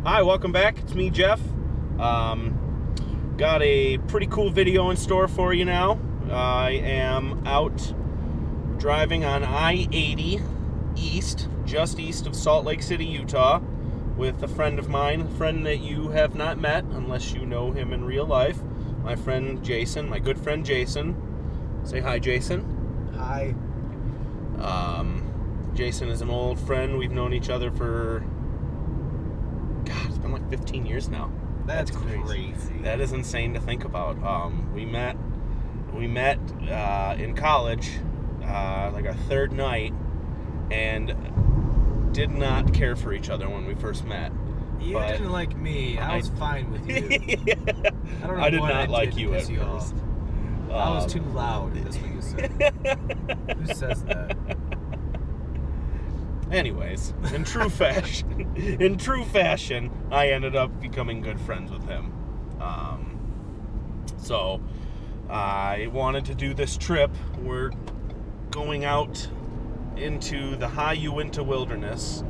Hi, welcome back. It's me, Jeff. Got a pretty cool video in store for you now. I am out driving on I-80 east, just east of Salt Lake City, Utah, with a friend of mine, a friend that you have not met unless you know him in real life. My friend Jason, my good friend Jason. Say hi, Jason. Hi. Jason is an old friend. We've known each other for, God, it's been like 15 years now. That's crazy. That is insane to think about. We met in college, like our third night, and did not care for each other when we first met. You didn't like me. I was fine with you. Yeah. I don't know I did what not I did like to you at piss you first. off. I was too loud. That's what you said. Who says that? Anyways, in true fashion, I ended up becoming good friends with him. So I wanted to do this trip. We're going out into the high Uinta wilderness,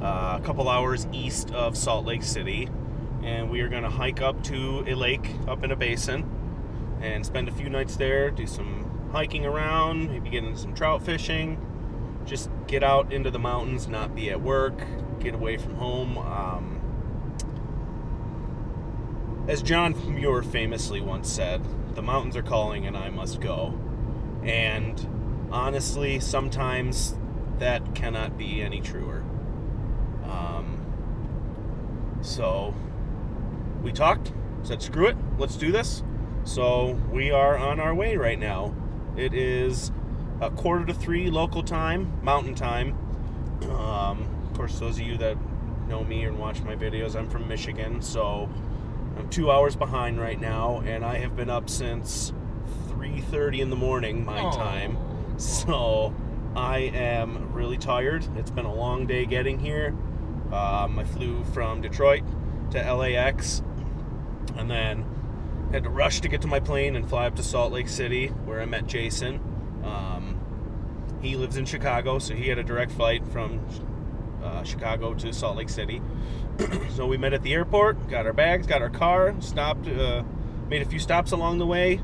a couple hours east of Salt Lake City, and we are going to hike up to a lake up in a basin and spend a few nights there, do some hiking around, maybe get into some trout fishing, just get out into the mountains, not be at work, get away from home. As John Muir famously once said, the mountains are calling and I must go. And honestly, sometimes that cannot be any truer. So we talked, said screw it, let's do this. So we are on our way right now. It is 2:45 local time, mountain time. Of course, those of you that know me and watch my videos, I'm from Michigan, so I'm 2 hours behind right now, and I have been up since 3:30 in the morning my time. So I am really tired. It's been a long day getting here. I flew from Detroit to LAX, and then had to rush to get to my plane and fly up to Salt Lake City, where I met Jason. He lives in Chicago, so he had a direct flight from Chicago to Salt Lake City. So we met at the airport, got our bags, got our car, stopped, made a few stops along the way,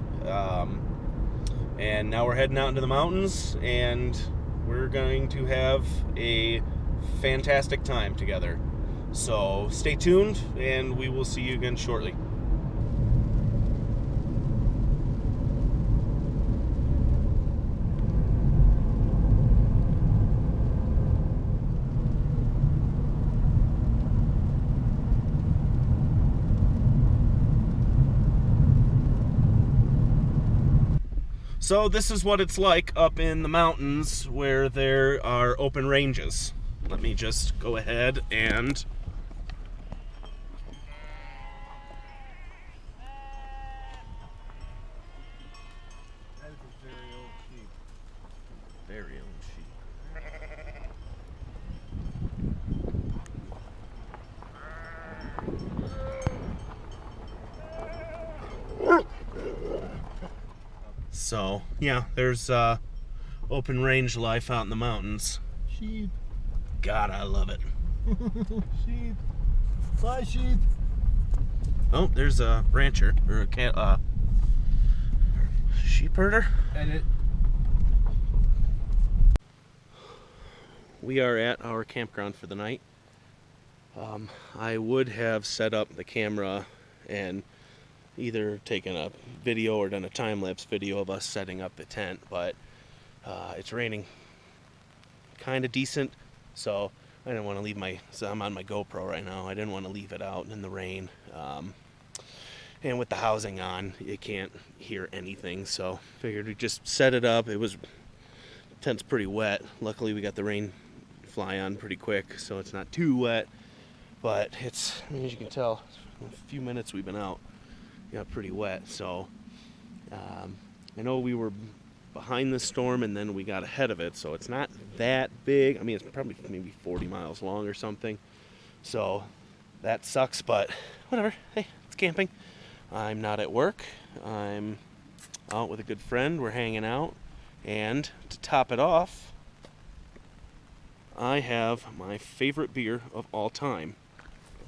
and now we're heading out into the mountains, and we're going to have a fantastic time together. So stay tuned, and we will see you again shortly. So this is what it's like up in the mountains where there are open ranges. Let me just go ahead and... That is a very old sheep. Very old sheep. So, yeah, there's open range life out in the mountains. Sheep. God, I love it. Sheep. Bye, sheep. Oh, there's a rancher, or a sheep herder. Edit. We are at our campground for the night. I would have set up the camera and either taken a video or done a time-lapse video of us setting up the tent, but it's raining kind of decent, so I didn't want to leave so I'm on my GoPro right now. I didn't want to leave it out in the rain, and with the housing on, you can't hear anything, so figured we'd just set it up. Tent's pretty wet. Luckily we got the rain fly on pretty quick, so it's not too wet, but it's, I mean, as you can tell, in a few minutes we've been out, got pretty wet. So I know we were behind the storm and then we got ahead of it, so it's not that big. I mean, it's probably maybe 40 miles long or something, so that sucks, but whatever. Hey, it's camping. I'm not at work. I'm out with a good friend. We're hanging out, and to top it off, I have my favorite beer of all time,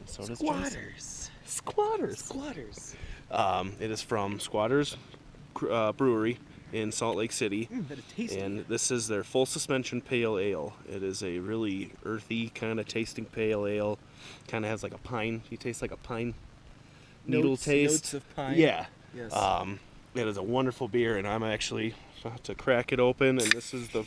So does Jason. Squatters. Squatters. Squatters. It is from Squatters Brewery in Salt Lake City. That is tasty. And this is their full suspension pale ale. It is a really earthy kind of tasting pale ale. Kind of has like a pine. You taste like a pine needle taste. Notes of pine. Yeah. Yes. It is a wonderful beer, and I'm actually about to crack it open. And this is the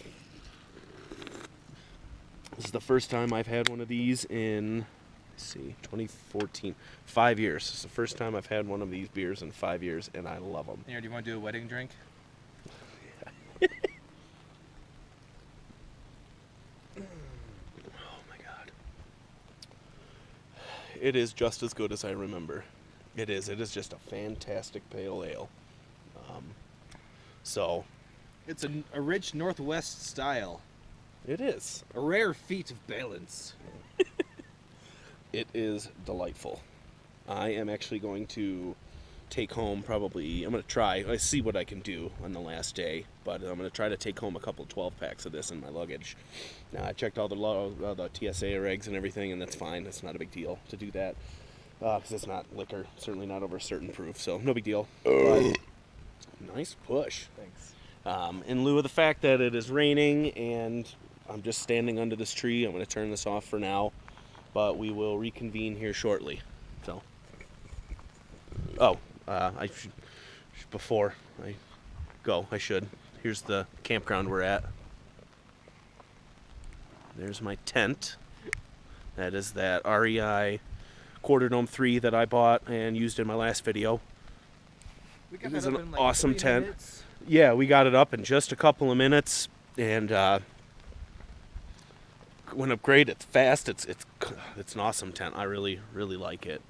first time I've had one of these in, let's see, 2014. 5 years. It's the first time I've had one of these beers in 5 years, and I love them. Here, do you want to do a wedding drink? Oh my god. It is just as good as I remember. It is. It is just a fantastic pale ale. So, It's a rich Northwest style. it is. A rare feat of balance. It is delightful. I am actually going to take home probably, I'm going to try, I see what I can do on the last day, but I'm going to try to take home a couple 12 packs of this in my luggage. Now, I checked all the TSA regs and everything, and that's fine. It's not a big deal to do that. Because it's not liquor, certainly not over a certain proof, so no big deal. But, nice push. Thanks. In lieu of the fact that it is raining and I'm just standing under this tree, I'm going to turn this off for now, but we will reconvene here shortly. So, I should, before I go, here's the campground we're at. There's my tent. That is that REI Quarter Dome 3 that I bought and used in my last video. We got It is that up an in like awesome 3 tent. minutes. Yeah, we got it up in just a couple of minutes, and went up great. It's fast. It's an awesome tent. I really like it.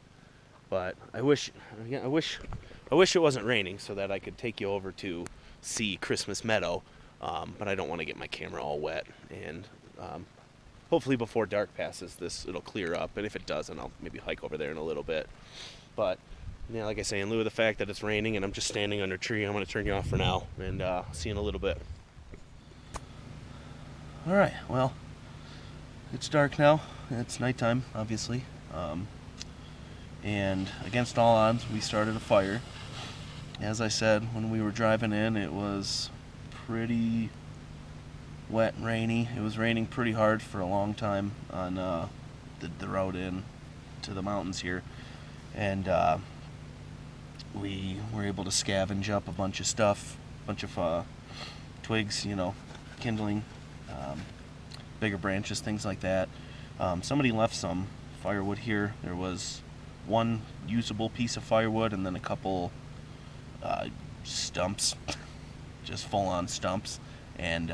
But I wish it wasn't raining so that I could take you over to see Christmas Meadow. But I don't want to get my camera all wet. And hopefully before dark passes, it'll clear up. And if it doesn't, I'll maybe hike over there in a little bit. But yeah, like I say, in lieu of the fact that it's raining and I'm just standing under a tree, I'm going to turn you off for now, and see you in a little bit. All right, well, it's dark now. It's nighttime, obviously. And against all odds, we started a fire. As I said, when we were driving in, it was pretty wet and rainy. It was raining pretty hard for a long time on the road in to the mountains here. And we were able to scavenge up a bunch of stuff, a bunch of twigs, kindling, bigger branches, things like that. Somebody left some firewood here. There was one usable piece of firewood and then a couple stumps, just full-on stumps. And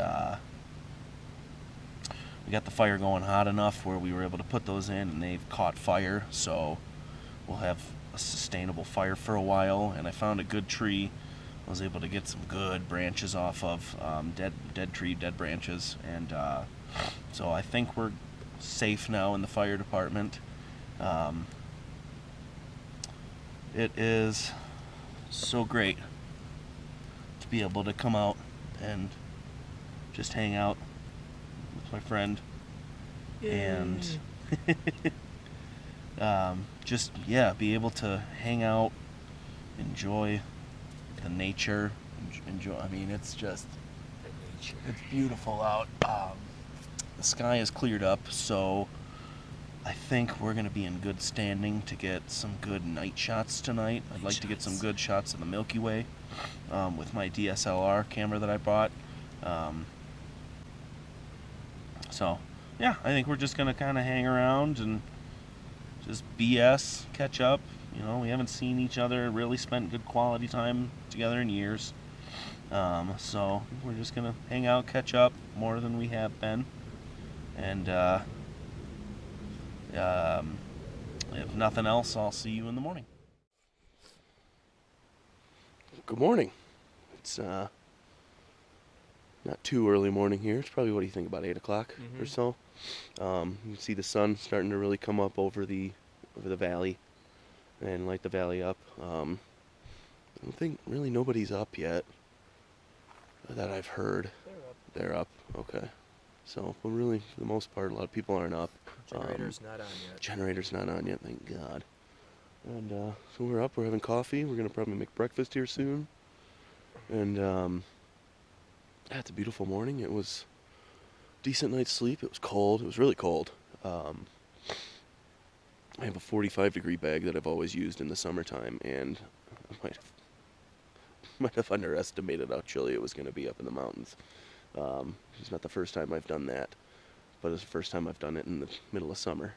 we got the fire going hot enough where we were able to put those in, and they've caught fire, so we'll have a sustainable fire for a while. And I found a good tree. I was able to get some good branches off of dead branches, and so I think we're safe now in the fire department. It is so great to be able to come out and just hang out with my friend. Yay. And just be able to hang out, enjoy the nature, enjoy. I mean, it's just it's beautiful out. The sky is cleared up, so I think we're going to be in good standing to get some good night shots tonight. I'd like to get some good shots of the Milky Way with my DSLR camera that I bought. So, yeah, I think we're just going to kind of hang around and just BS, catch up. We haven't seen each other, really spent good quality time together in years. So we're just going to hang out, catch up more than we have been. And if nothing else, I'll see you in the morning. Good morning. It's not too early morning here. It's probably, what do you think, about 8 o'clock or so. You can see the sun starting to really come up over the valley and light the valley up. I don't think really nobody's up yet that I've heard. They're up. They're up. Okay. So, but really, for the most part, a lot of people aren't up. Generator's not on yet. Generator's not on yet, thank God. And so we're up, we're having coffee. We're going to probably make breakfast here soon. And yeah, it's a beautiful morning. It was a decent night's sleep. It was cold. It was really cold. I have a 45-degree bag that I've always used in the summertime, and I might have underestimated how chilly it was going to be up in the mountains. It's not the first time I've done that, but it's the first time I've done it in the middle of summer.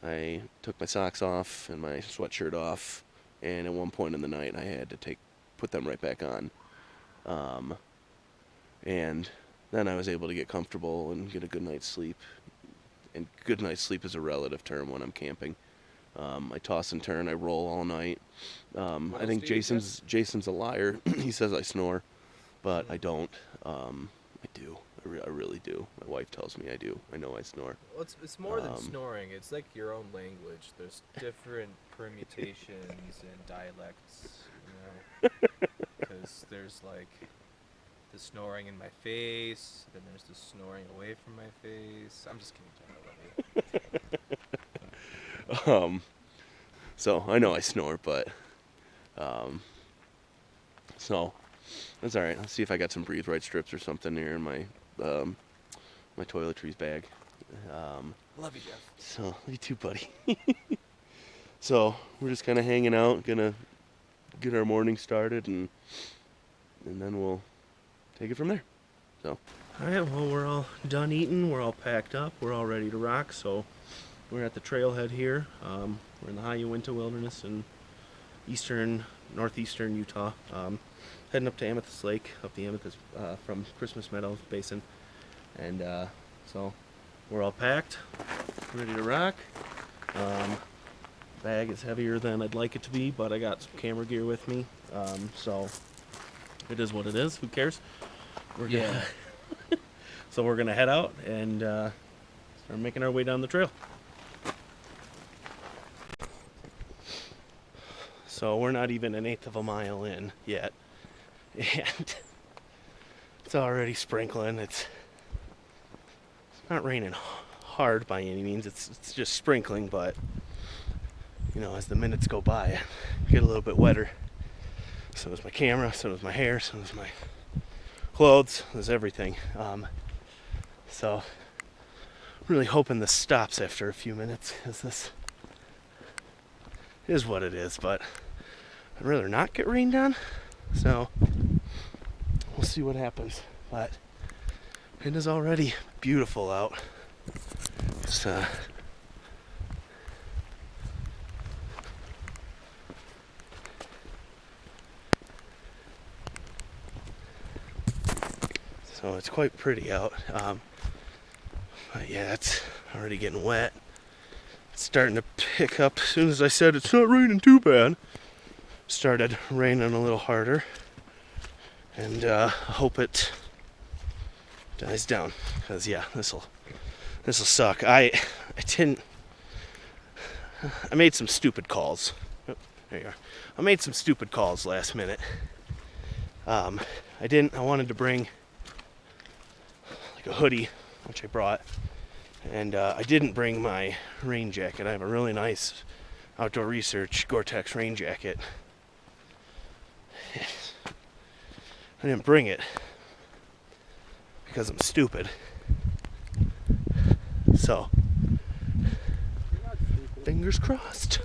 I took my socks off and my sweatshirt off, and at one point in the night I had to put them right back on. And then I was able to get comfortable and get a good night's sleep. And good night's sleep is a relative term when I'm camping. I toss and turn, I roll all night. I think Jason's a liar. He says I snore, but I don't. I do. I really do. My wife tells me I do. I know I snore. Well, it's more than snoring. It's like your own language. There's different permutations and dialects, you know. Because there's like the snoring in my face, then there's the snoring away from my face. I'm just kidding, John. I love you. So I know I snore, but so that's all right. Let's see if I got some Breathe Right strips or something here in my my toiletries bag. Love you, Jeff. So you too, buddy. So we're just kind of hanging out, gonna get our morning started, and then we'll take it from there. So. All right. Well, we're all done eating. We're all packed up. We're all ready to rock. So we're at the trailhead here. We're in the high Uinta Wilderness in northeastern Utah. Heading up to Amethyst Lake, up the Amethyst from Christmas Meadow Basin, and so we're all packed, ready to rock. Bag is heavier than I'd like it to be, but I got some camera gear with me, so it is what it is. Who cares? So we're gonna head out and start making our way down the trail. So we're not even an eighth of a mile in yet, and it's already sprinkling. It's not raining hard by any means. It's just sprinkling, but you know, as the minutes go by, I get a little bit wetter. So does my camera, so does my hair, so does my clothes, so does everything. So I'm really hoping this stops after a few minutes, because this is what it is, but I'd rather not get rained on, so we'll see what happens. But it is already beautiful out. It's so it's quite pretty out. But yeah, it's already getting wet. It's starting to pick up. As soon as I said it's not raining too bad, started raining a little harder, and I hope it dies down, because yeah, this'll suck. I made some stupid calls. Oh, there you are. I made some stupid calls last minute. I wanted to bring like a hoodie, which I brought, and I didn't bring my rain jacket. I have a really nice Outdoor Research Gore-Tex rain jacket. I didn't bring it because I'm stupid. So, fingers crossed.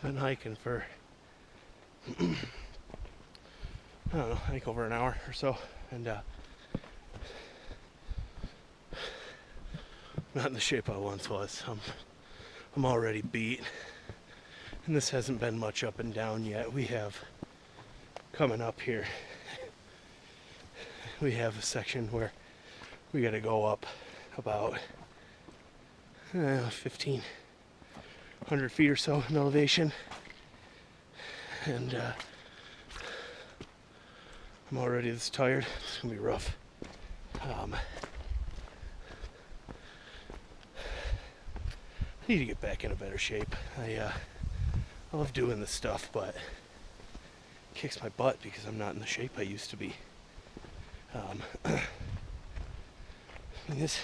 Been hiking for, I don't know, I think over an hour or so, and not in the shape I once was. I'm already beat, and this hasn't been much up and down yet. We have, coming up here, we have a section where we got to go up about 1,500 feet or so in elevation, and I'm already this tired. It's gonna be rough. I need to get back in a better shape. I love doing this stuff, but it kicks my butt because I'm not in the shape I used to be. I mean, this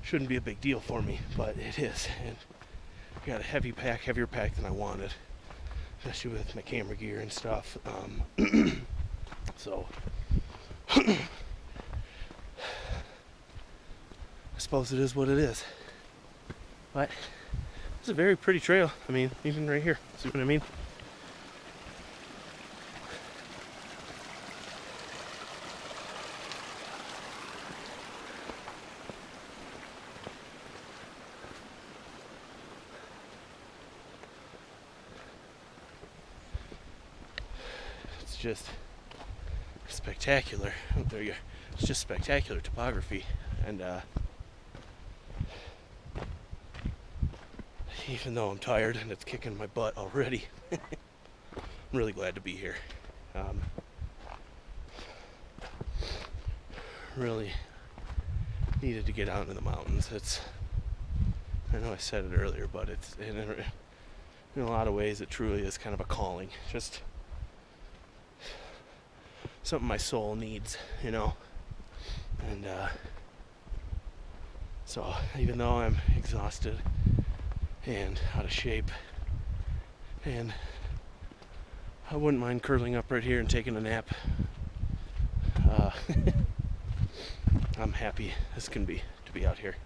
shouldn't be a big deal for me, but it is. And I got a heavier pack than I wanted, especially with my camera gear and stuff. So I suppose it is what it is. But it's a very pretty trail. I mean, even right here. See what I mean? It's just spectacular. Oh, there you go. It's just spectacular topography, and even though I'm tired and it's kicking my butt already, I'm really glad to be here. Really needed to get out into the mountains. I know I said it earlier, but it's in a lot of ways it truly is kind of a calling. Just something my soul needs, you know. And so even though I'm exhausted and out of shape, and I wouldn't mind curling up right here and taking a nap, I'm happy as can be to be out here.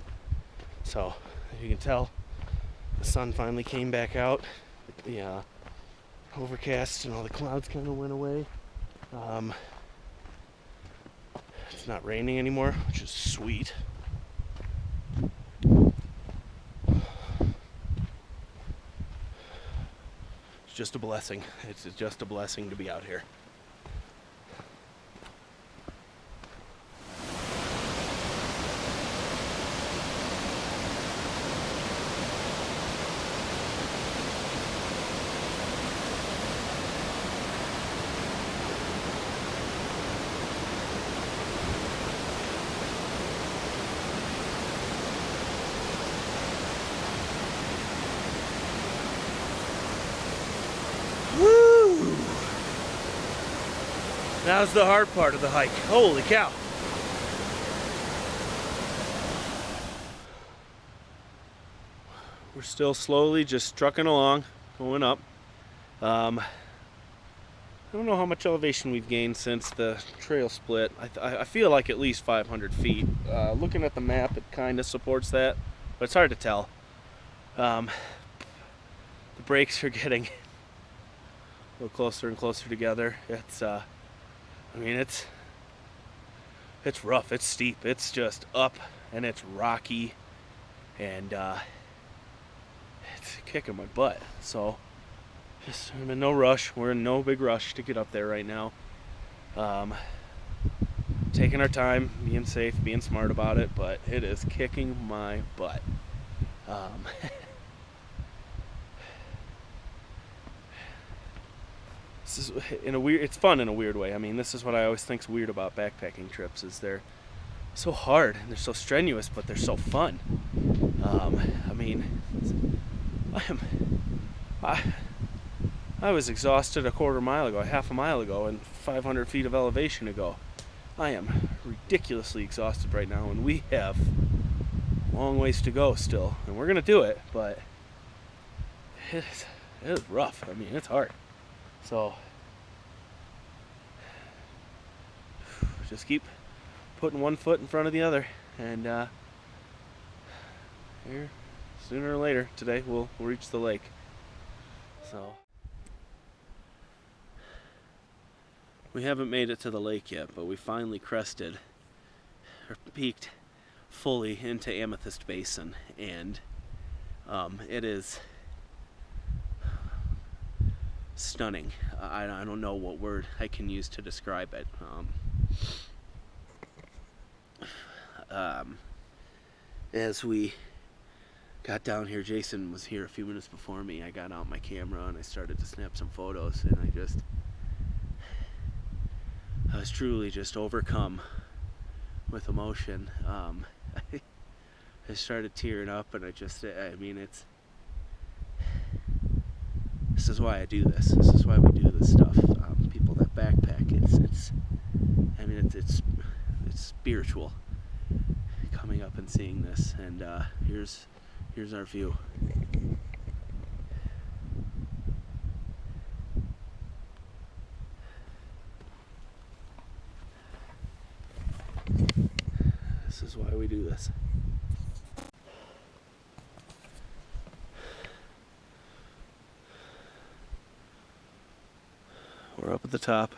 So as you can tell, the sun finally came back out. The overcast and all the clouds kind of went away. It's not raining anymore, which is sweet. It's just a blessing. It's just a blessing to be out here. Woo! Now's the hard part of the hike. Holy cow. We're still slowly just trucking along, going up. I don't know how much elevation we've gained since the trail split. I feel like at least 500 feet. Looking at the map, it kind of supports that, but it's hard to tell. The breaks are getting a little closer and closer together. It's, I mean, it's rough, it's steep, it's just up, and it's rocky, and it's kicking my butt. So just, I'm in no rush. We're in no big rush to get up there right now. Taking our time, being safe, being smart about it, but it is kicking my butt. This is it's fun in a weird way. I mean, this is what I always think's weird about backpacking trips, is they're so hard and they're so strenuous, but they're so fun. I mean, I was exhausted a quarter mile ago, half a mile ago, and 500 feet of elevation ago. I am ridiculously exhausted right now, and we have a long ways to go still, and we're gonna do it, but it is rough. I mean, it's hard. So just keep putting one foot in front of the other, and here, sooner or later today, we'll reach the lake. So we haven't made it to the lake yet, but we finally crested or peaked fully into Amethyst Basin, and it is stunning. I don't know what word I can use to describe it. As we got down here, Jason was here a few minutes before me. I got out my camera and I started to snap some photos, and I was truly just overcome with emotion. I started tearing up, and this is why I do this. This is why we do this stuff. People that backpack, it's spiritual. Coming up and seeing this, and here's our view. This is why we do this. We're up at the top.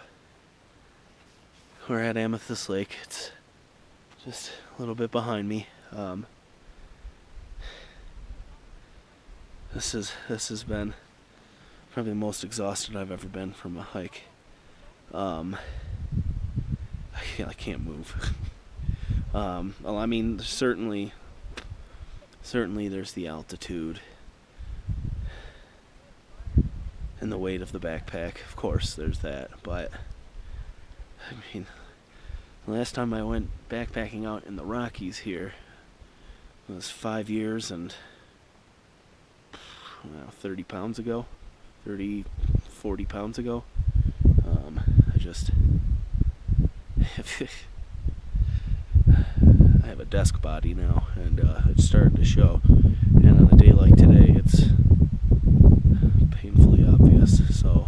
We're at Amethyst Lake. It's just a little bit behind me. This has been probably the most exhausted I've ever been from a hike. I can't move. Well, I mean, certainly there's the altitude and the weight of the backpack. Of course, there's that. But I mean, the last time I went backpacking out in the Rockies here was 5 years and 30 pounds ago, 40 pounds ago. I have a desk body now, and it's starting to show. And on a day like today, it's painfully obvious. So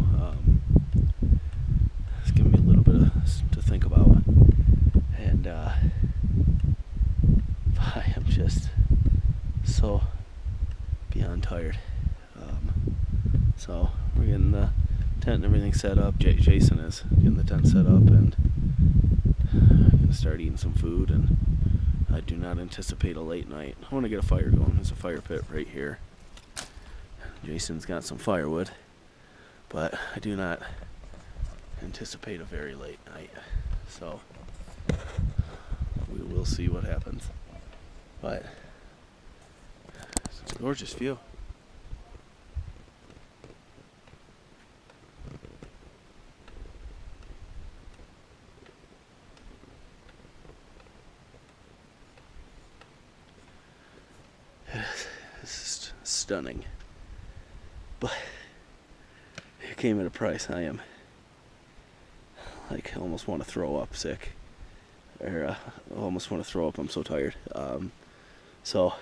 it's giving me a little bit to think about. And I am just so beyond tired. So we're getting the tent and everything set up. Jason is getting the tent set up, and I'm going to start eating some food, and I do not anticipate a late night. I want to get a fire going. There's a fire pit right here. Jason's got some firewood, but I do not anticipate a very late night. So we will see what happens. But it's a gorgeous view. It's stunning, but it came at a price. I am I almost want to throw up, sick, or I almost want to throw up. I'm so tired. So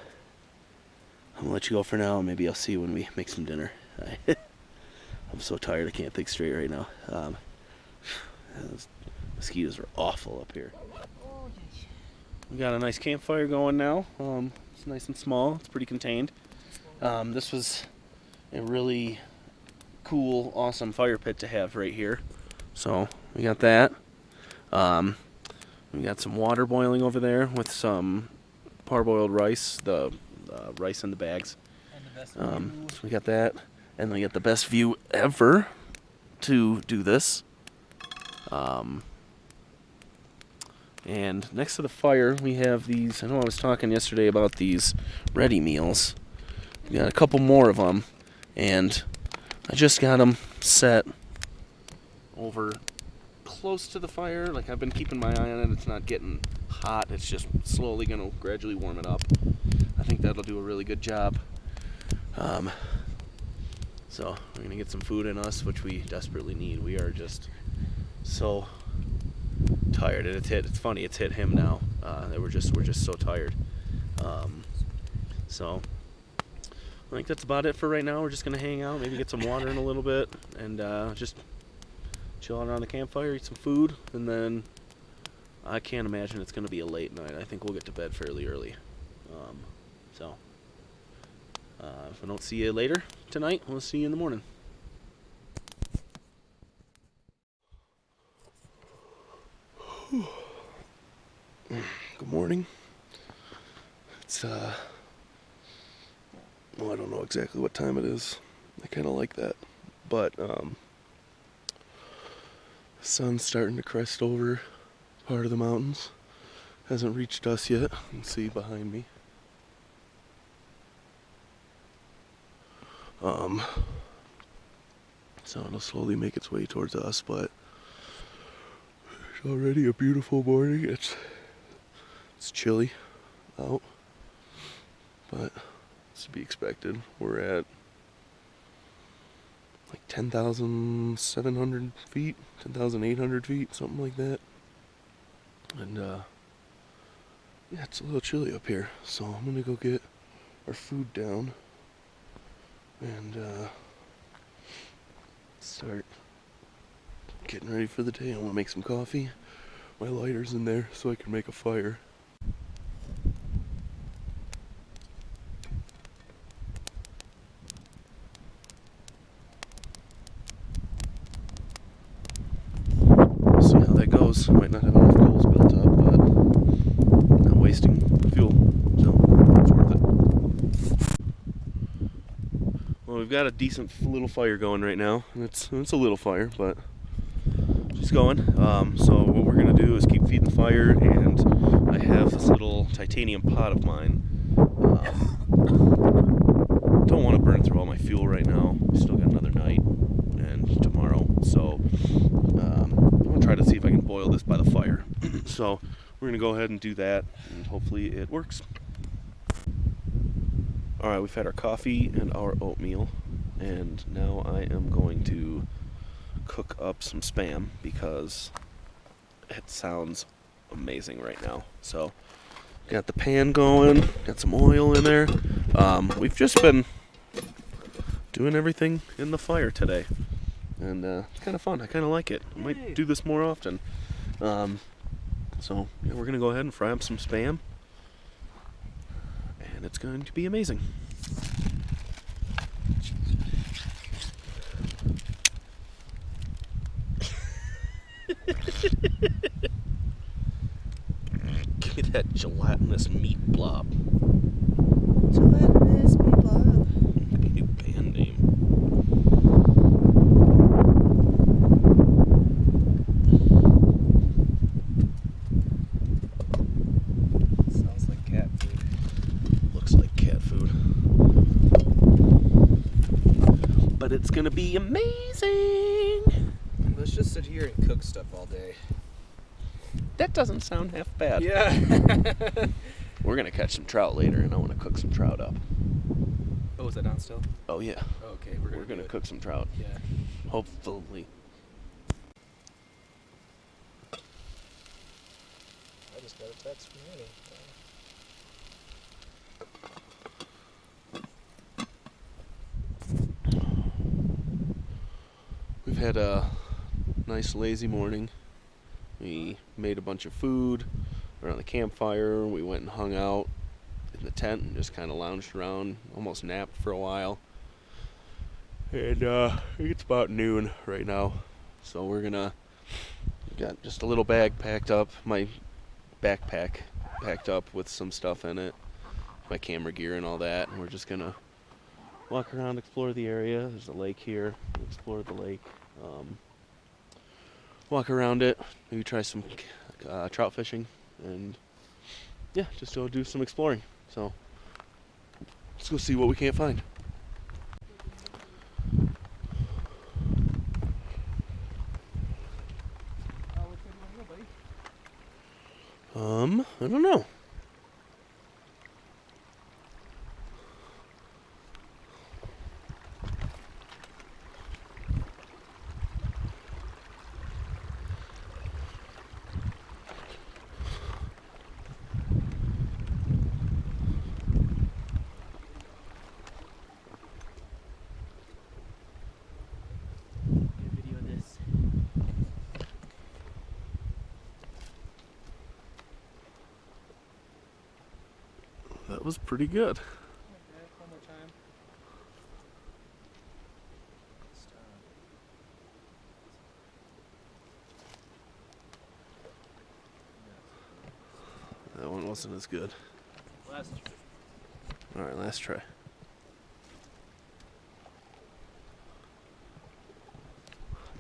I'm gonna let you go for now. Maybe I'll see you when we make some dinner. I'm so tired. I can't think straight right now. Those mosquitoes are awful up here. We got a nice campfire going now. It's nice and small. It's pretty contained. This was a really cool, awesome fire pit to have right here. So we got that. We got some water boiling over there with some parboiled rice, the rice in the bags. And the best So we got that, and we got the best view ever to do this. And next to the fire, we have these. I know I was talking yesterday about these ready meals. We got a couple more of them, and I just got them set over close to the fire. Like, I've been keeping my eye on it. It's not getting hot. It's just slowly going to gradually warm it up. I think that'll do a really good job. So we're going to get some food in us, which we desperately need. We are just so tired. And it's funny, it's hit him now. We're just so tired. So I think that's about it for right now. We're just going to hang out, maybe get some water in a little bit, and just chill out around the campfire, eat some food, and then I can't imagine it's going to be a late night. I think we'll get to bed fairly early. So if I don't see you later tonight, we'll see you in the morning. It's well, I don't know exactly what time it is. I kind of like that, but the sun's starting to crest over part of the mountains. Hasn't reached us yet. You can see behind me. So it'll slowly make its way towards us, but it's already a beautiful morning. It's chilly out, but it's to be expected. We're at like 10,700 feet, 10,800 feet, something like that. And yeah, it's a little chilly up here, so I'm gonna go get our food down and start getting ready for the day. I want to make some coffee. My lighter's in there so I can make a fire. We'll see how that goes. Might not have enough coals built up, but not wasting fuel, so it's worth it. Well, we've got a decent little fire going right now. It's a little fire, but she's going. So what we're gonna do is keep feeding the fire, and I have this little titanium pot of mine. Don't want to burn through all my fuel right now. We still got another night and tomorrow, so I'm gonna try to see if I can boil this by the fire. So we're gonna go ahead and do that, and hopefully it works. Alright, we've had our coffee and our oatmeal, and now I am going to cook up some Spam because it sounds amazing right now. So, got the pan going, got some oil in there. We've just been doing everything in the fire today, and it's kind of fun. I kind of like it. I might do this more often. So, yeah, we're going to go ahead and fry up some Spam, and it's going to be amazing. Give me that gelatinous meat blob. Gelatinous meat blob. New band name. Sounds like cat food. Looks like cat food. But it's gonna be amazing! Let's just sit here and cook stuff all day. That doesn't sound half bad. Yeah. We're gonna catch some trout later, and I want to cook some trout up. Oh, is that on still? Oh yeah. Okay, We're gonna cook some trout. Yeah. Hopefully. I just got a text from Annie. We've had a nice lazy morning. We made a bunch of food around the campfire. We went and hung out in the tent and just kind of lounged around, almost napped for a while. And it's about noon right now, so we got just a little bag packed up, my backpack packed up with some stuff in it, my camera gear and all that, and we're just gonna walk around, explore the area. There's a lake here. Explore the lake. Walk around it. Maybe try some trout fishing, and yeah, just go do some exploring. So let's go see what we can't find. I don't know. That was pretty good. One more time. That one wasn't as good. Last Alright, last try.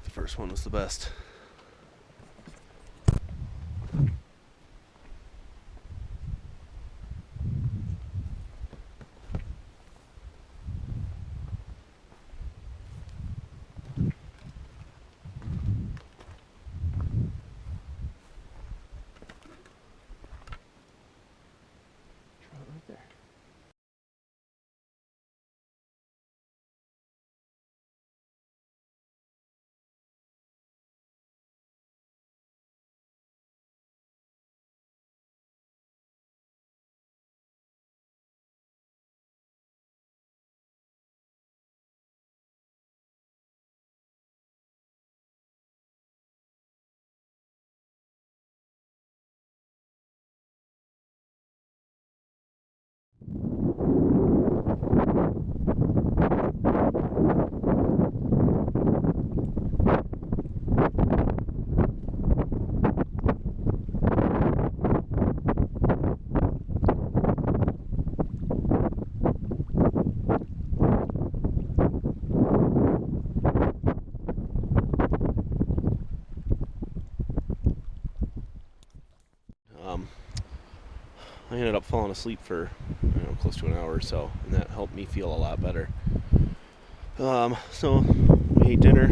The first one was the best. Right there. I ended up falling asleep for close to an hour or so, and that helped me feel a lot better. So we ate dinner.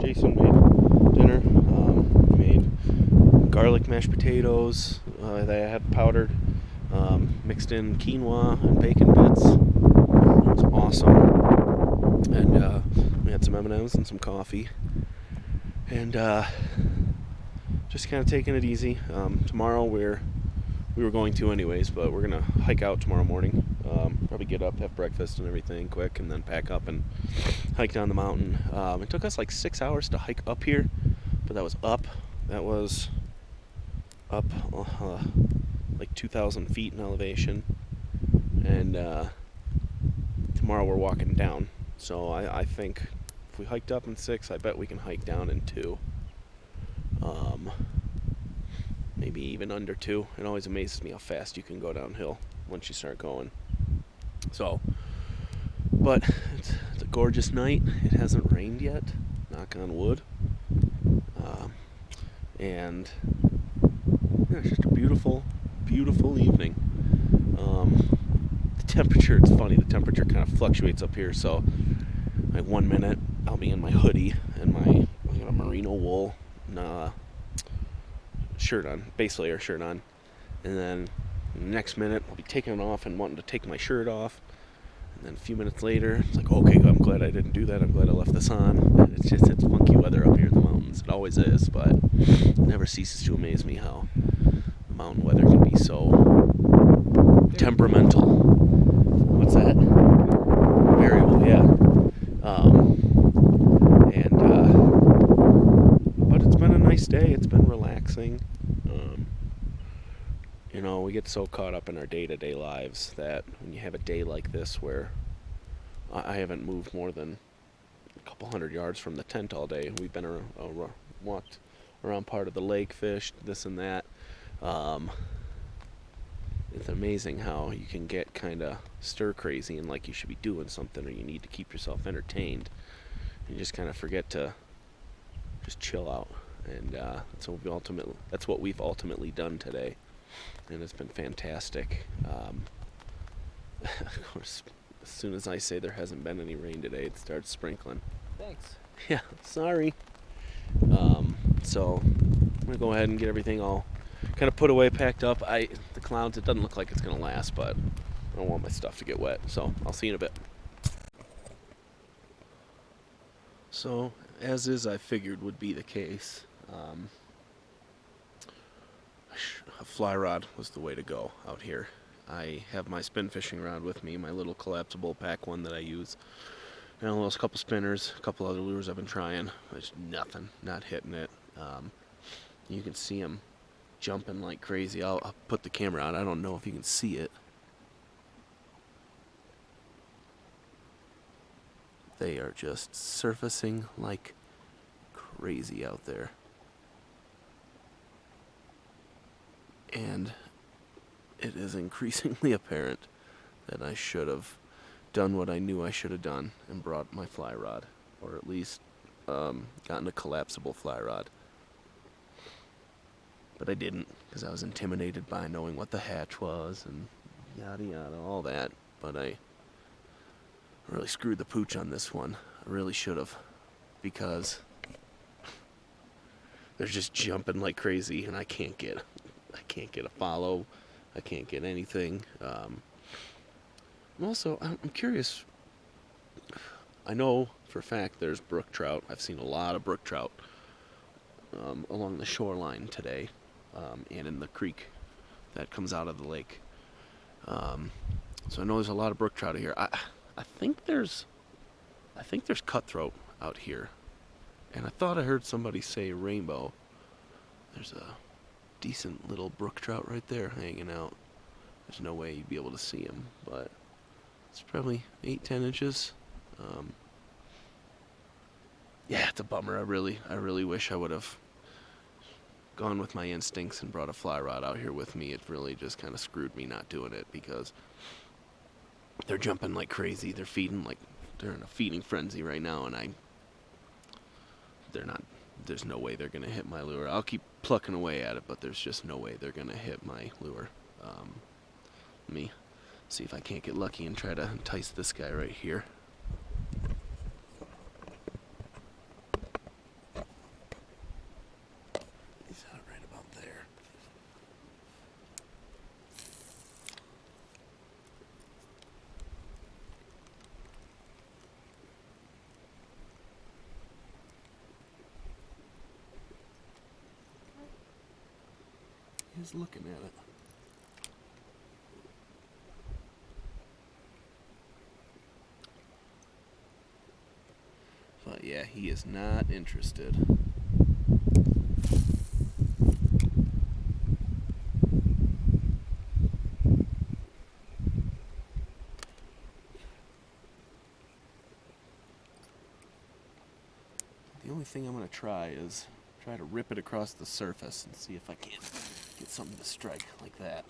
Jason made dinner. We made garlic mashed potatoes that I had powdered, mixed in quinoa and bacon bits. It was awesome. And we had some M&Ms and some coffee. And just kind of taking it easy. Tomorrow we were going to anyways, but we're gonna hike out tomorrow morning. Probably get up, have breakfast and everything quick, and then pack up and hike down the mountain. It took us like 6 hours to hike up here, but that was up. That was up like 2,000 feet in elevation, and tomorrow we're walking down. So I think if we hiked up in 6, I bet we can hike down in 2. Maybe even under 2. It always amazes me how fast you can go downhill once you start going. So, but it's a gorgeous night. It hasn't rained yet, knock on wood. And yeah, it's just a beautiful, beautiful evening. The temperature, it's funny, the temperature kind of fluctuates up here. So, like 1 minute, I'll be in my hoodie and my merino wool shirt on, base layer shirt on, and then the next minute I'll be taking it off and wanting to take my shirt off, and then a few minutes later it's like, okay, I'm glad I didn't do that, I'm glad I left this on. And it's funky weather up here in the mountains. It always is, but it never ceases to amaze me how the mountain weather can be so temperamental. What's that? Variable, yeah. But it's been a nice day. It's been relaxing. We get so caught up in our day-to-day lives that when you have a day like this where I haven't moved more than a couple hundred yards from the tent all day. We've been walked around part of the lake, fished, this and that. It's amazing how you can get kind of stir crazy and like you should be doing something, or you need to keep yourself entertained. You just kind of forget to just chill out, and that's what we've ultimately done today, and it's been fantastic. Of course, as soon as I say there hasn't been any rain today, it starts sprinkling. Thanks. Yeah, sorry. So I'm gonna go ahead and get everything all kind of put away, packed up. The clouds, it doesn't look like it's gonna last, but I don't want my stuff to get wet, so I'll see you in a bit. So, as is, I figured would be the case. A fly rod was the way to go out here. I have my spin fishing rod with me, my little collapsible pack one that I use. And a couple spinners, a couple other lures I've been trying. There's nothing, not hitting it. You can see them jumping like crazy. I'll put the camera on. I don't know if you can see it. They are just surfacing like crazy out there. And it is increasingly apparent that I should have done what I knew I should have done and brought my fly rod, or at least gotten a collapsible fly rod. But I didn't, because I was intimidated by knowing what the hatch was and yada yada, all that. But I really screwed the pooch on this one. I really should have, because they're just jumping like crazy, and I can't get a follow. I can't get anything. Also, I'm curious. I know for a fact there's brook trout. I've seen a lot of brook trout along the shoreline today, and in the creek that comes out of the lake. So I know there's a lot of brook trout here. I think there's cutthroat out here, and I thought I heard somebody say rainbow. There's a decent little brook trout right there hanging out. There's no way you'd be able to see him, but it's probably 8-10 inches. Yeah, it's a bummer. I really wish I would have gone with my instincts and brought a fly rod out here with me. It really just kind of screwed me not doing it, because they're jumping like crazy. They're in a feeding frenzy right now, and there's no way they're gonna hit my lure. I'll keep plucking away at it, but there's just no way they're gonna hit my lure. Let me see if I can't get lucky and try to entice this guy right here. He's out right about there. He's looking at it. But yeah, he is not interested. The only thing I'm going to try is to rip it across the surface and see if I can't get something to strike like that.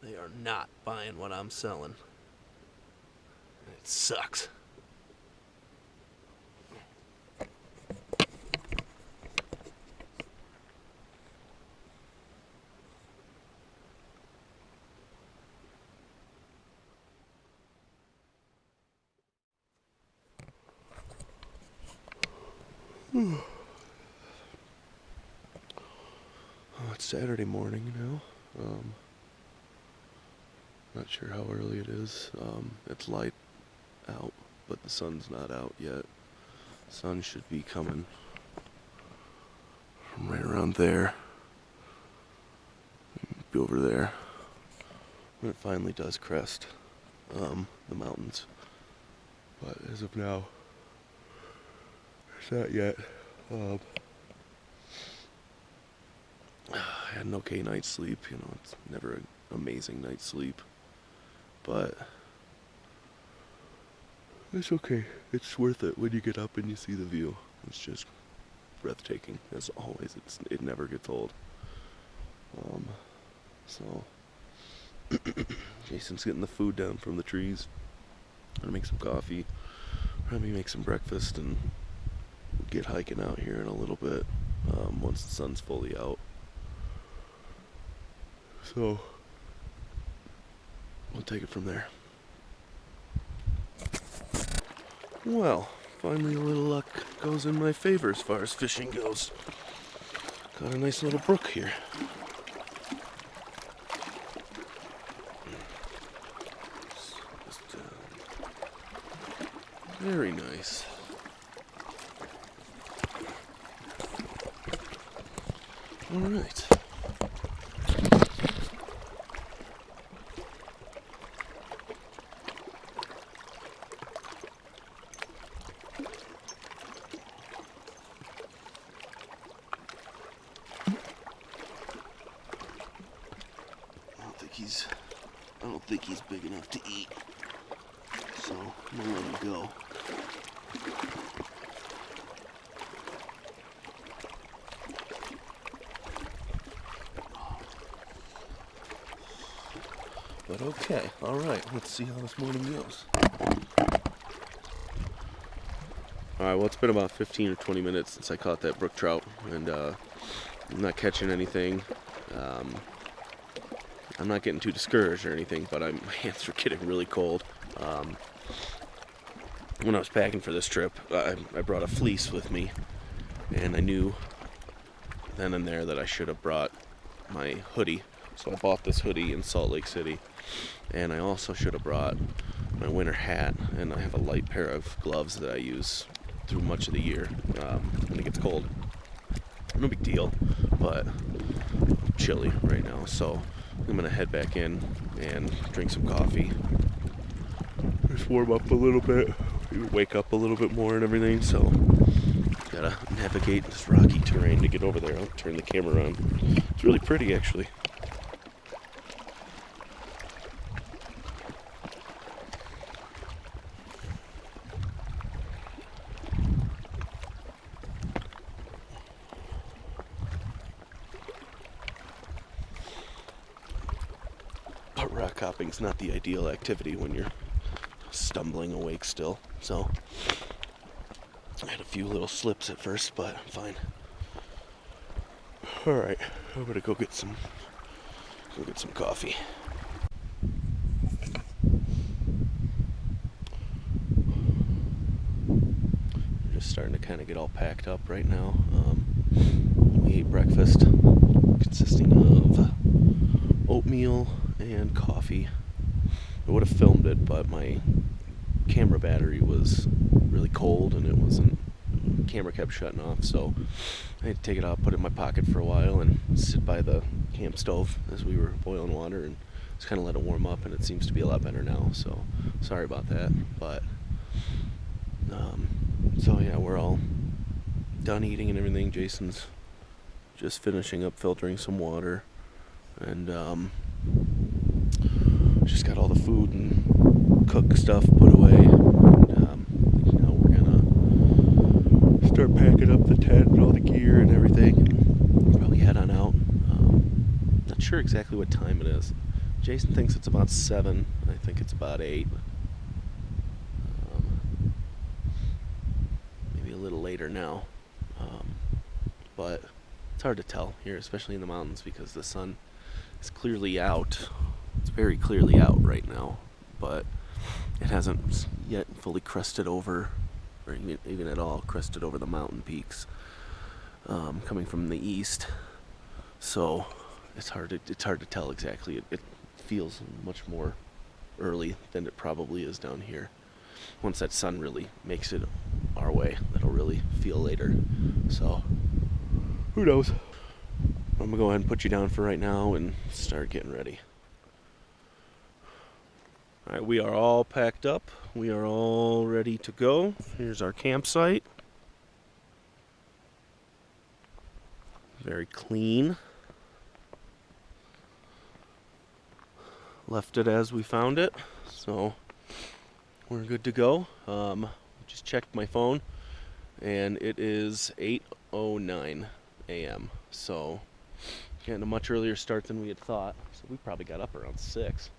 They are not buying what I'm selling. It sucks. Oh, it's Saturday morning now. Not sure how early it is. It's light out, but the sun's not out yet. Sun should be coming from right around there. Be over there when it finally does crest the mountains. But as of now, it's not yet. I had an okay night's sleep. You know, it's never an amazing night's sleep, but it's okay. It's worth it when you get up and you see the view. It's just breathtaking, as always. It never gets old. So Jason's getting the food down from the trees. I'm gonna make some coffee, probably make some breakfast, and get hiking out here in a little bit once the sun's fully out. So we'll take it from there. Well, finally a little luck goes in my favor as far as fishing goes. Got a nice little brook here. Very nice. All right. I don't think he's big enough to eat. So I'm gonna let him go. But okay, all right, let's see how this morning goes. All right, well, it's been about 15 or 20 minutes since I caught that brook trout, and I'm not catching anything. I'm not getting too discouraged or anything, but my hands are getting really cold. When I was packing for this trip, I brought a fleece with me, and I knew then and there that I should have brought my hoodie. So I bought this hoodie in Salt Lake City, and I also should have brought my winter hat, and I have a light pair of gloves that I use through much of the year when it gets cold. No big deal, but I'm chilly right now, so I'm gonna head back in and drink some coffee. Just warm up a little bit, wake up a little bit more and everything, so gotta navigate this rocky terrain to get over there. I'll turn the camera on. It's really pretty, actually. But rock hopping's not the ideal activity when you're stumbling awake still, so I had a few little slips at first, but I'm fine. All right, I'm gonna go get some coffee. We're just starting to kind of get all packed up right now. We ate breakfast consisting of oatmeal and coffee. I would have filmed it, but my camera battery was really cold and it wasn't. The camera kept shutting off, so I had to take it out, put it in my pocket for a while, and sit by the camp stove as we were boiling water and just kind of let it warm up. And it seems to be a lot better now. So sorry about that, but so yeah, we're all done eating and everything. Jason's just finishing up filtering some water, and just got all the food and cook stuff put away, and now we're gonna start packing up the tent and all the gear and everything, and probably head on out. Not sure exactly what time it is. Jason thinks it's about 7. I think it's about 8. Maybe a little later now, but it's hard to tell here, especially in the mountains, because the sun is clearly out. It's very clearly out right now, but it hasn't yet fully crested over, or even at all crested over the mountain peaks coming from the east. So it's hard to tell exactly. It feels much more early than it probably is down here. Once that sun really makes it our way, that'll really feel later. So who knows? I'm gonna go ahead and put you down for right now and start getting ready. Alright, we are all packed up. We are all ready to go. Here's our campsite. Very clean. Left it as we found it, so we're good to go. Just checked my phone, and it is 8:09 a.m. So getting a much earlier start than we had thought. So we probably got up around 6.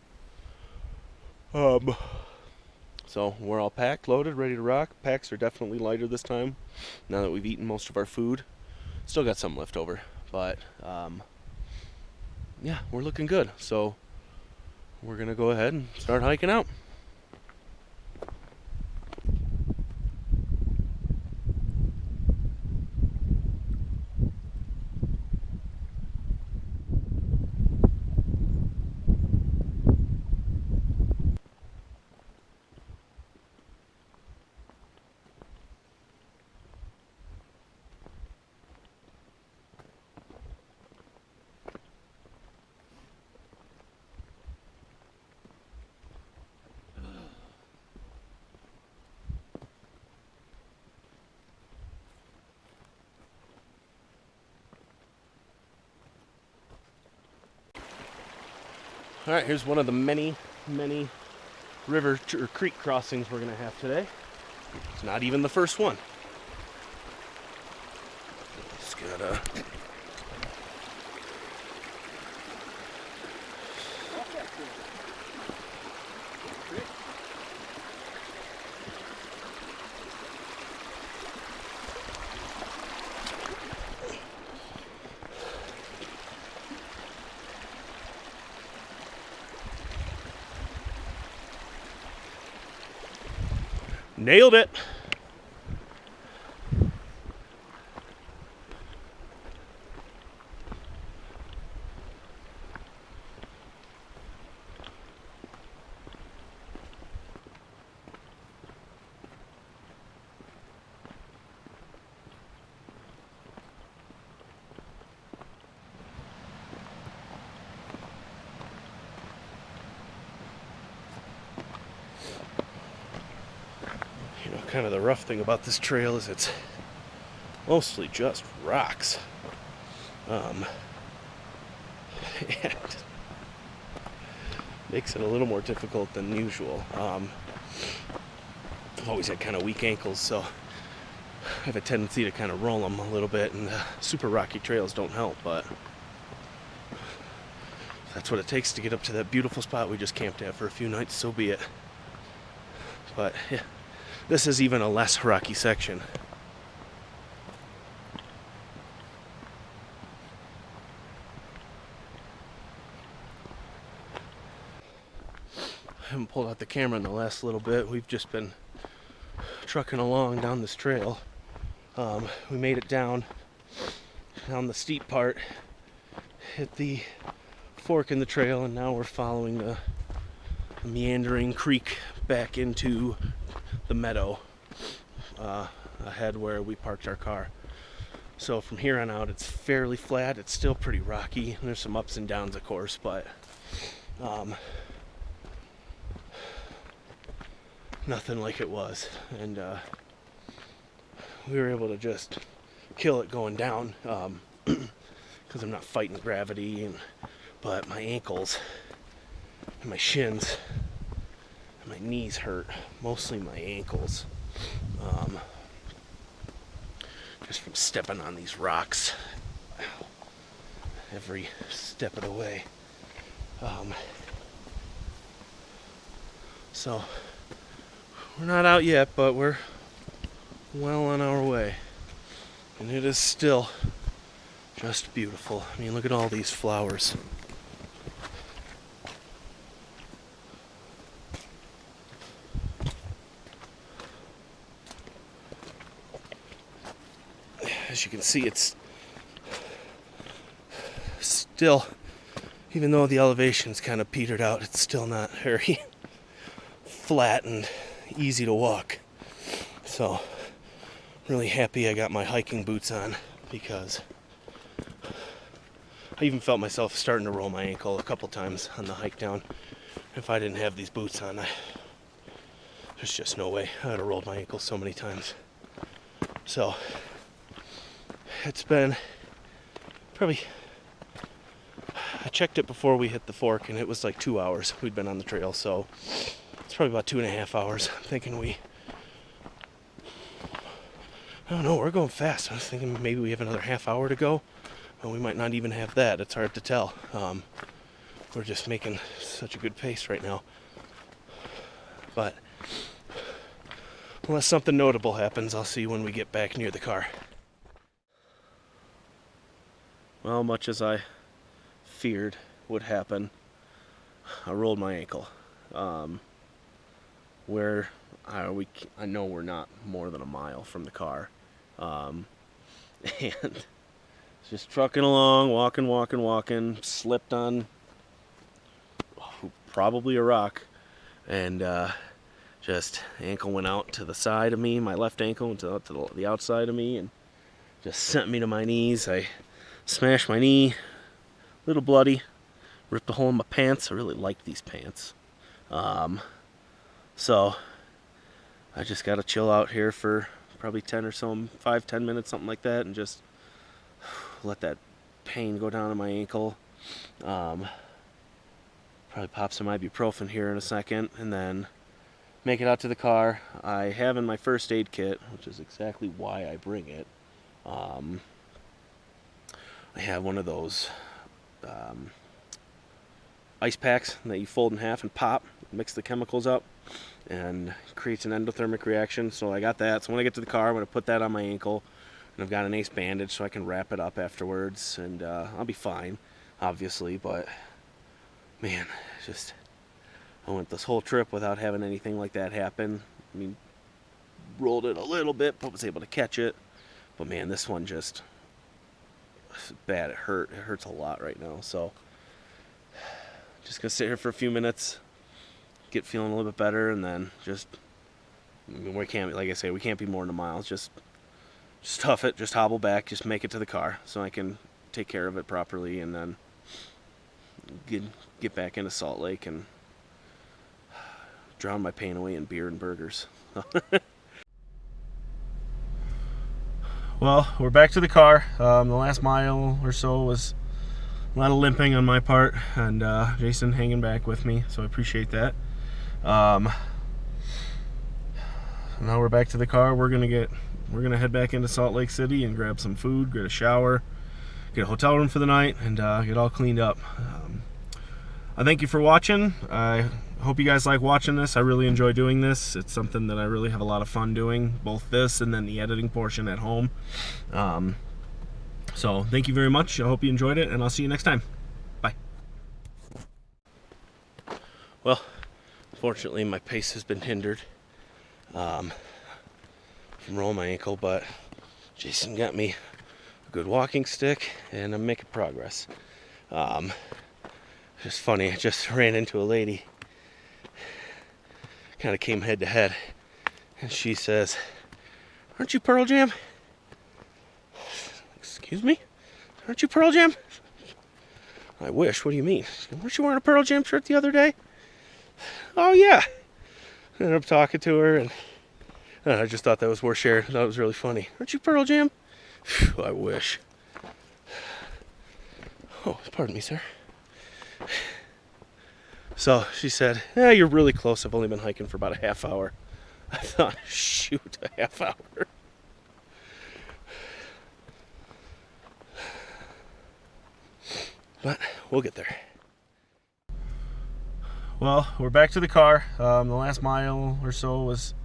So we're all packed, loaded, ready to rock. Packs are definitely lighter this time, now that we've eaten most of our food. Still got some left over, but yeah, we're looking good. So we're gonna go ahead and start hiking out. All right, here's one of the many river or creek crossings we're gonna have today. It's not even the first one. Just gotta. Nailed it. You know, kind of the rough thing about this trail is it's mostly just rocks. And makes it a little more difficult than usual. I've always had kind of weak ankles, so I have a tendency to kind of roll them a little bit, and super rocky trails don't help, but if that's what it takes to get up to that beautiful spot we just camped at for a few nights, so be it. But yeah, this is even a less rocky section. I haven't pulled out the camera in the last little bit. We've just been trucking along down this trail. We made it down the steep part, hit the fork in the trail, and now we're following the meandering creek back into the meadow ahead where we parked our car. So from here on out, it's fairly flat. It's still pretty rocky, and there's some ups and downs, of course, but nothing like it was. And we were able to just kill it going down because I'm not fighting gravity, but my ankles and my shins and my knees hurt, mostly my ankles, just from stepping on these rocks every step of the way. So we're not out yet, but we're well on our way, and it is still just beautiful. I mean, look at all these flowers. As you can see, it's still, even though the elevation's kind of petered out, it's still not very flat and easy to walk. So really happy I got my hiking boots on, because I even felt myself starting to roll my ankle a couple times on the hike down. If I didn't have these boots on, there's just no way. I would have rolled my ankle so many times. So it's been probably, I checked it before we hit the fork, and it was like 2 hours we'd been on the trail, so it's probably about 2.5 hours. I'm thinking I don't know, we're going fast. I was thinking maybe we have another half hour to go, and we might not even have that. It's hard to tell. We're just making such a good pace right now. But unless something notable happens, I'll see you when we get back near the car. Well, much as I feared would happen, I rolled my ankle. Where I know we're not more than a mile from the car, and just trucking along, walking, slipped on probably a rock, and just ankle went out to the side of me. My left ankle went out to the outside of me, and just sent me to my knees. I smashed my knee, a little bloody, ripped a hole in my pants. I really like these pants. So I just got to chill out here for probably 5-10 minutes, something like that, and just let that pain go down in my ankle. Probably Probably pop some ibuprofen here in a second, and then make it out to the car. I have in my first aid kit, which is exactly why I bring it. I have one of those ice packs that you fold in half and pop, mix the chemicals up, and creates an endothermic reaction. So I got that. So when I get to the car, I'm going to put that on my ankle, and I've got an ace bandage so I can wrap it up afterwards, and I'll be fine, obviously. But man, just I went this whole trip without having anything like that happen. I mean, rolled it a little bit, but was able to catch it. But man, this one just bad. It hurt. It hurts a lot right now. So just gonna sit here for a few minutes, get feeling a little bit better, and then just, I mean, we can't, like I say, we can't be more than a mile. Just tough it, just hobble back, just make it to the car so I can take care of it properly, and then get back into Salt Lake and drown my pain away in beer and burgers. Well, we're back to the car. The last mile or so was a lot of limping on my part, and Jason hanging back with me, so I appreciate that. Now we're back to the car. We're gonna head back into Salt Lake City and grab some food, get a shower, get a hotel room for the night, and get all cleaned up. I thank you for watching. I hope you guys like watching this. I really enjoy doing this. It's something that I really have a lot of fun doing, both this and then the editing portion at home. So thank you very much. I hope you enjoyed it, and I'll see you next time. Bye. Well, unfortunately my pace has been hindered from rolling my ankle, but Jason got me a good walking stick and I'm making progress. Just funny, I just ran into a lady, kind of came head to head, and she says, "Aren't you Pearl Jam?" Excuse me? Aren't you Pearl Jam? I wish. What do you mean? Weren't you wearing a Pearl Jam shirt the other day? Oh yeah. I ended up talking to her, and I just thought that was worth sharing. I thought it was really funny. Aren't you Pearl Jam? Phew, I wish. Oh, pardon me, sir. So she said, "Yeah, you're really close. I've only been hiking for about a half hour." I thought, shoot, a half hour. But we'll get there. Well, we're back to the car. The last mile or so was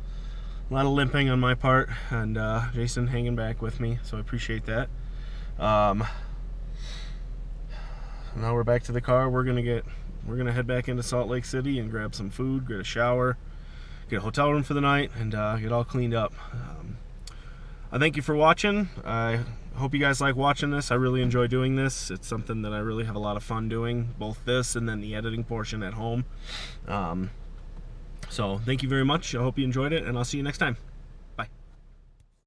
a lot of limping on my part, and Jason hanging back with me, so I appreciate that. Now we're back to the car. We're gonna head back into Salt Lake City and grab some food, get a shower, get a hotel room for the night, and get all cleaned up. I thank you for watching. I hope you guys like watching this. I really enjoy doing this. It's something that I really have a lot of fun doing, both this and then the editing portion at home. So thank you very much. I hope you enjoyed it, and I'll see you next time.